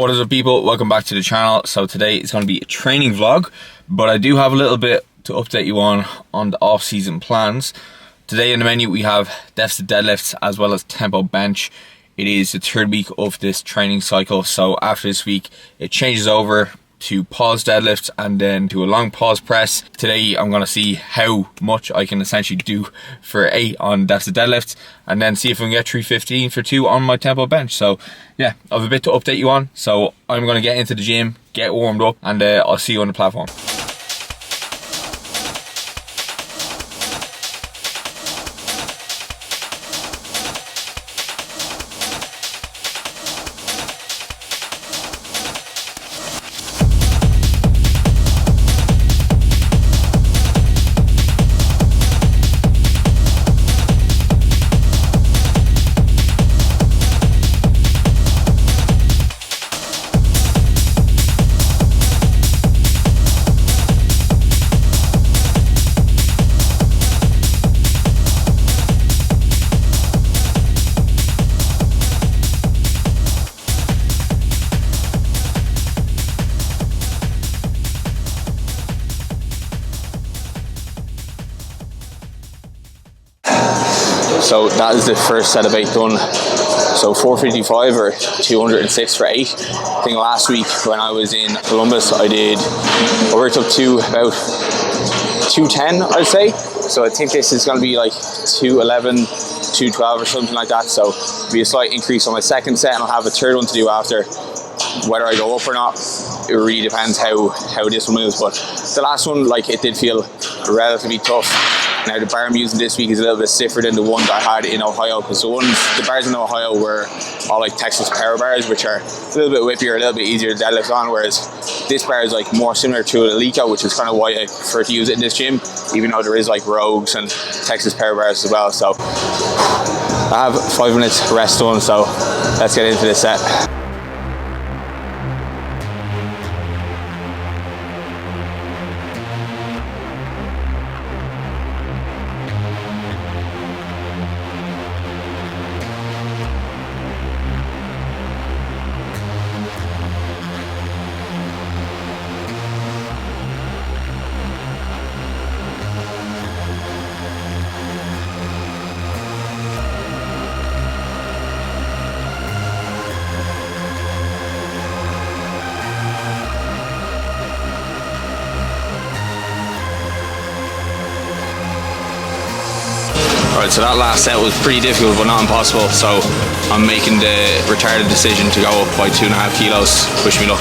What is up, people? Welcome back to the channel. So today is going to be a training vlog, but I do have a little bit to update you on the off-season plans. Today in the menu we have deficit deadlifts as well as tempo bench. It is the third week of this training cycle, so after this week it changes over to pause deadlifts and then to a long pause press. Today I'm going to see how much I can essentially do for 8 on deficit deadlifts and then see if I can get 315 for 2 on my tempo bench. So yeah, I have a bit to update you on. So I'm going to get into the gym, get warmed up, and I'll see you on the platform. So that is the first set of 8 done. So 455 or 206 for 8. I think last week when I was in Columbus I worked up to about 210, I'd say. So I think this is going to be like 211, 212 or something like that. So it'll be a slight increase on my second set, and I'll have a third one to do after. Whether I go up or not, it really depends how this one moves. But the last one, like, it did feel relatively tough. Now the bar I'm using this week is a little bit stiffer than the one that I had in Ohio, because the bars in Ohio were all like Texas Power bars, which are a little bit whippier, a little bit easier to deadlift on, whereas this bar is like more similar to an Alico, which is kind of why I prefer to use it in this gym, even though there is like Rogues and Texas Power bars as well. So I have 5 minutes rest done, so let's get into this set. Alright, so that last set was pretty difficult but not impossible, so I'm making the retarded decision to go up by 2.5 kilos. Wish me luck.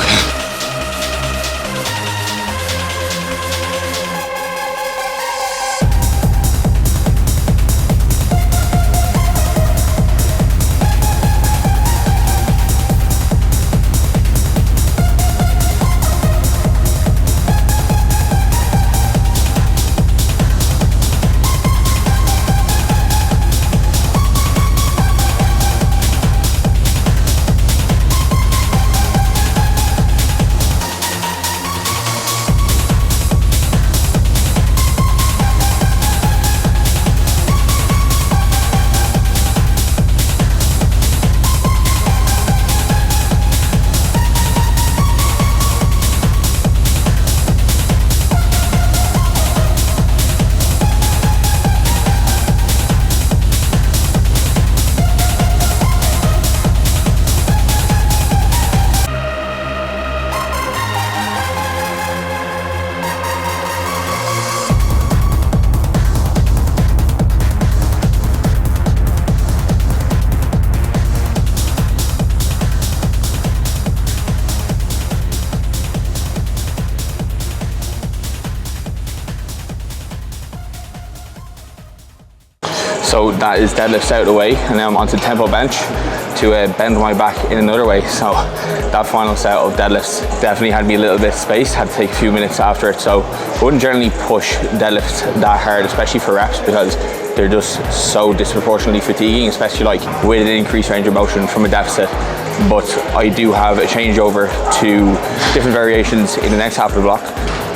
So that is deadlifts out of the way, and now I'm onto tempo bench to bend my back in another way. So that final set of deadlifts definitely had me a little bit spaced, had to take a few minutes after it. So I wouldn't generally push deadlifts that hard, especially for reps, because they're just so disproportionately fatiguing, especially like with an increased range of motion from a deficit. But I do have a changeover to different variations in the next half of the block.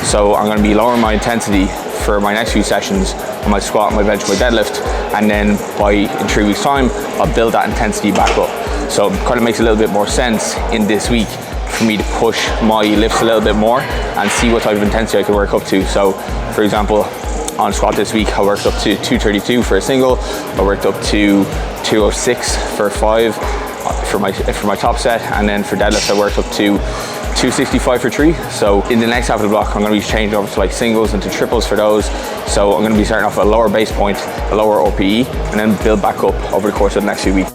So I'm going to be lowering my intensity for my next few sessions on my squat, my bench, my deadlift, and then in 3 weeks time I'll build that intensity back up. So it kind of makes a little bit more sense in this week for me to push my lifts a little bit more and see what type of intensity I can work up to. So for example, on squat this week, I worked up to 232 for a single. I worked up to 206 for 5 for my top set, and then for deadlifts I worked up to 265 for 3. So in the next half of the block, I'm going to be changing over to like singles and to triples for those. So I'm going to be starting off at a lower base point, a lower RPE, and then build back up over the course of the next few weeks.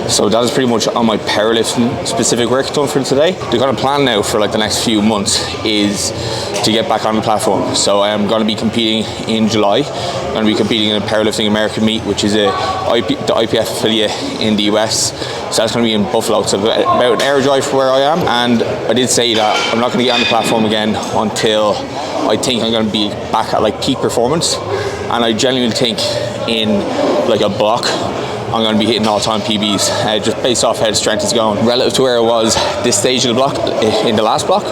So that is pretty much on my powerlifting specific work done for today. The kind of plan now for like the next few months is to get back on the platform. So I am going to be competing in July. I'm going to be competing in a Powerlifting American meet, which is the IPF affiliate in the US. So that's going to be in Buffalo. It's about an hour drive from where I am. And I did say that I'm not going to get on the platform again until I think I'm going to be back at like peak performance. And I genuinely think in like a block, I'm going to be hitting all-time PBs, just based off how the strength is going. Relative to where I was this stage of the block, in the last block,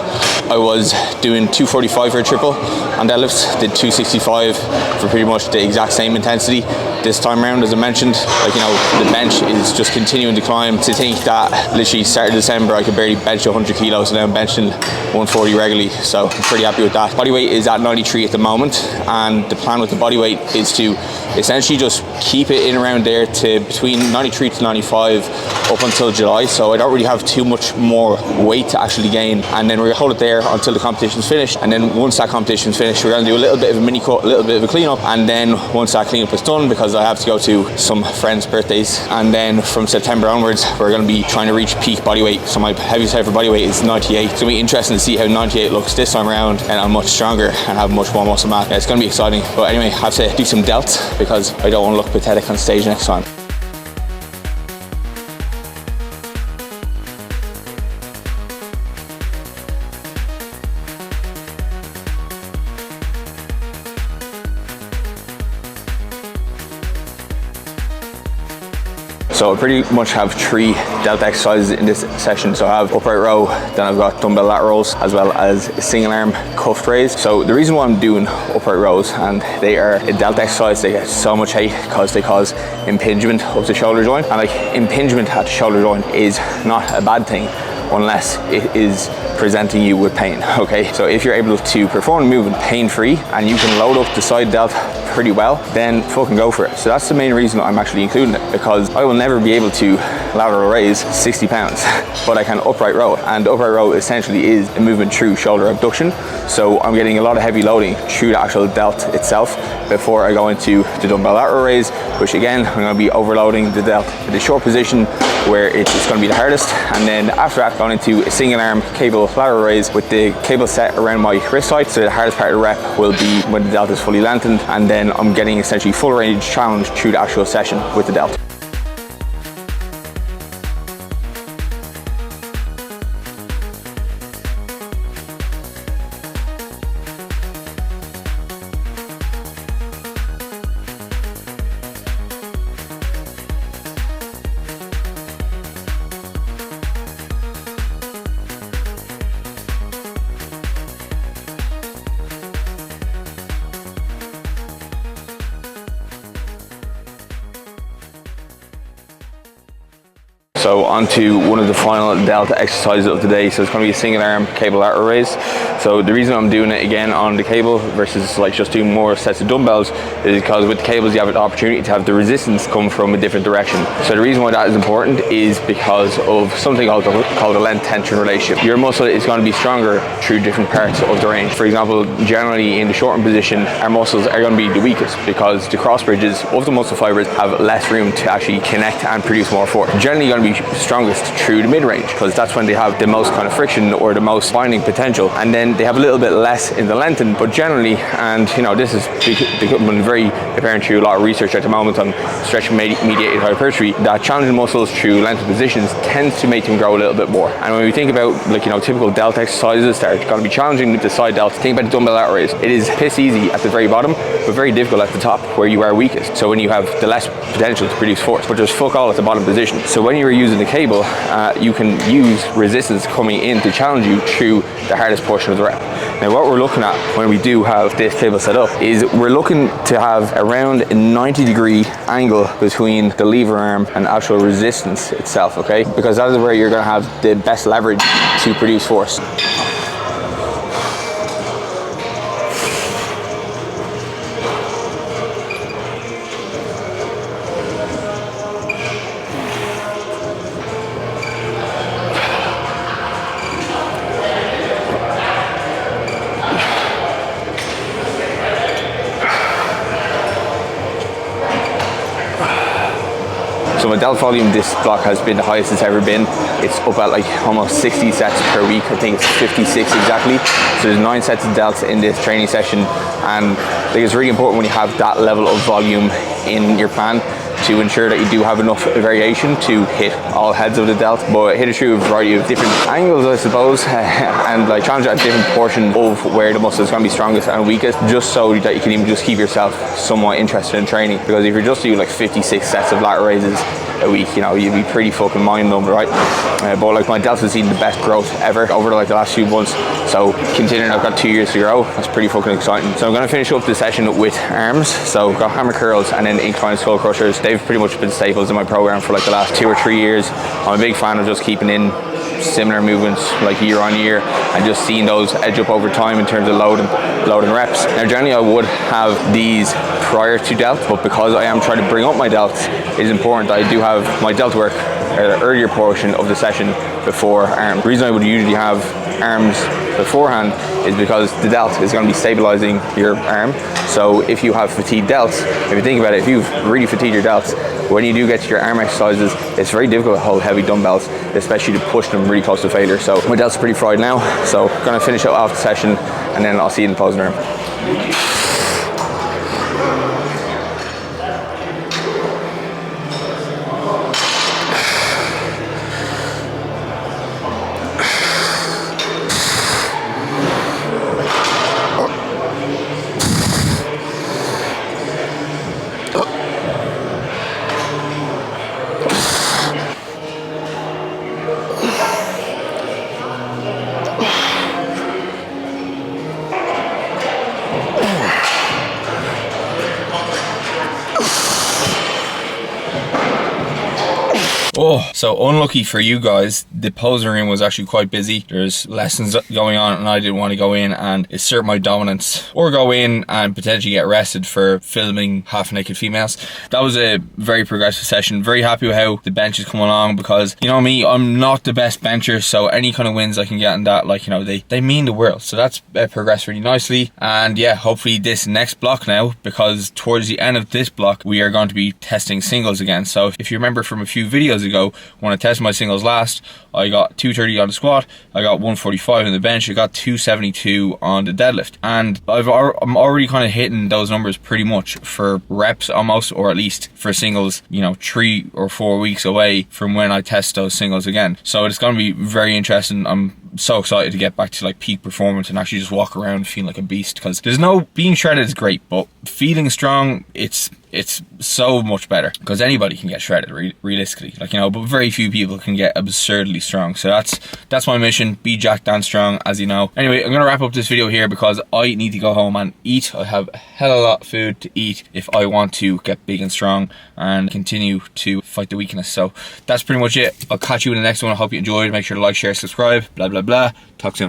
I was doing 245 for a triple on deadlifts, did 265 for pretty much the exact same intensity. This time around, as I mentioned, like, you know, the bench is just continuing to climb. To think that literally start of December, I could barely bench 100 kilos, and now I'm benching 140 regularly, so I'm pretty happy with that. Body weight is at 93 at the moment, and the plan with the body weight is to essentially just keep it in around there to between 93 to 95 up until July. So I don't really have too much more weight to actually gain, and then we're gonna hold it there until the competition's finished. And then once that competition's finished, we're gonna do a little bit of a mini cut, a little bit of a cleanup, and then once that cleanup is done, because I have to go to some friends' birthdays, and then from September onwards, we're gonna be trying to reach peak body weight. So my heaviest ever body weight is 98. It's gonna be interesting to see how 98 looks this time around, and I'm much stronger and have much more muscle mass. Yeah, it's gonna be exciting. But anyway, I have to do some delts because I don't want to look pathetic on stage next time. So I pretty much have 3 delta exercises in this session. So I have upright row, then I've got dumbbell laterals, as well as single arm cuffed raise. So the reason why I'm doing upright rows, and they are a delta exercise, they get so much hate because they cause impingement of the shoulder joint. And like, impingement at the shoulder joint is not a bad thing unless it is presenting you with pain, okay? So if you're able to perform the movement pain-free and you can load up the side delt pretty well, then fucking go for it. So that's the main reason I'm actually including it, because I will never be able to lateral raise 60 pounds, but I can upright row. And upright row essentially is a movement through shoulder abduction. So I'm getting a lot of heavy loading through the actual delt itself before I go into the dumbbell lateral raise, which again, I'm gonna be overloading the delt in the short position where it's gonna be the hardest. And then after that, going into a single arm cable lateral raise with the cable set around my wrist height. So the hardest part of the rep will be when the delt is fully lengthened, and then I'm getting essentially full range challenge through the actual session with the delt. So on to one of the final delta exercises of the day. So it's going to be a single arm cable lateral raise. So the reason I'm doing it again on the cable versus like just doing more sets of dumbbells is because with the cables you have an opportunity to have the resistance come from a different direction. So the reason why that is important is because of something called the length tension relationship. Your muscle is going to be stronger through different parts of the range. For example, generally in the shortened position, our muscles are going to be the weakest because the cross bridges of the muscle fibers have less room to actually connect and produce more force. Generally going to be strongest through the mid-range because that's when they have the most kind of friction or the most binding potential, and then they have a little bit less in the lengthen. But generally, and you know, this is becoming very apparent through a lot of research at the moment on stretch mediated hypertrophy, that challenging muscles through lengthened positions tends to make them grow a little bit more. And when we think about, like, you know, typical delta exercises that are going to be challenging the side delts, think about the dumbbell lateral raise. It is piss easy at the very bottom but very difficult at the top where you are weakest, so when you have the less potential to produce force, but there's fuck all at the bottom position. So when you are using the cable, you can use resistance coming in to challenge you through the hardest portion of the rep. Now what we're looking at when we do have this cable set up is we're looking to have around a 90-degree angle between the lever arm and actual resistance itself, okay? Because that is where you're going to have the best leverage to produce force. So my delt volume this block has been the highest it's ever been. It's up at like almost 60 sets per week. I think it's 56 exactly. So there's 9 sets of delts in this training session, and I think it's really important when you have that level of volume in your plan to ensure that you do have enough variation to hit all heads of the delt, but hit it through a variety of different angles, I suppose, and like challenge at different portions of where the muscle is going to be strongest and weakest, just so that you can even just keep yourself somewhat interested in training. Because if you're just doing like 56 sets of lateral raises a week, you know, you'd be pretty fucking mind numb, right? But like my delts have seen the best growth ever over like the last few months, so considering I've got 2 years to grow, that's pretty fucking exciting. So I'm going to finish up the session with arms. So I've got hammer curls and then incline skull crushers. They've pretty much been staples in my program for like the last 2 or 3 years. I'm a big fan of just keeping in similar movements like year on year and just seeing those edge up over time in terms of load and reps. Now generally I would have these prior to delts, but because I am trying to bring up my delts, it is important that I do have my delt work at the earlier portion of the session before arms. The reason I would usually have arms beforehand is because the delt is going to be stabilizing your arm. So if you have fatigued delts, if you think about it, if you've really fatigued your delts, when you do get to your arm exercises, it's very difficult to hold heavy dumbbells, especially to push them really close to failure. So my delts are pretty fried now, so I'm going to finish out off the session and then I'll see you in the closing room. Oh, so unlucky for you guys, the posing room was actually quite busy. There's lessons going on and I didn't want to go in and assert my dominance or go in and potentially get arrested for filming half naked females. That was a very progressive session. Very happy with how the bench is coming along because, you know me, I'm not the best bencher, so any kind of wins I can get in that, like, you know, they mean the world. So that's progressed really nicely. And yeah, hopefully this next block now, because towards the end of this block we are going to be testing singles again. So if you remember from a few videos ago, when I tested my singles last, I got 230 on the squat, I got 145 on the bench, I got 272 on the deadlift, and I'm already kind of hitting those numbers pretty much for reps almost, or at least for singles, you know, 3 or 4 weeks away from when I test those singles again. So it's going to be very interesting. I'm so excited to get back to like peak performance and actually just walk around feeling like a beast, because there's no, being shredded is great, but feeling strong, it's it's so much better, because anybody can get shredded realistically, like, you know, but very few people can get absurdly strong. So that's my mission, be jacked and strong, as you know. Anyway, I'm gonna wrap up this video here because I need to go home and eat. I have a hell of a lot of food to eat if I want to get big and strong and continue to fight the weakness. So that's pretty much it. I'll catch you in the next one. I hope you enjoyed. Make sure to like, share, subscribe, blah blah blah. Talk soon.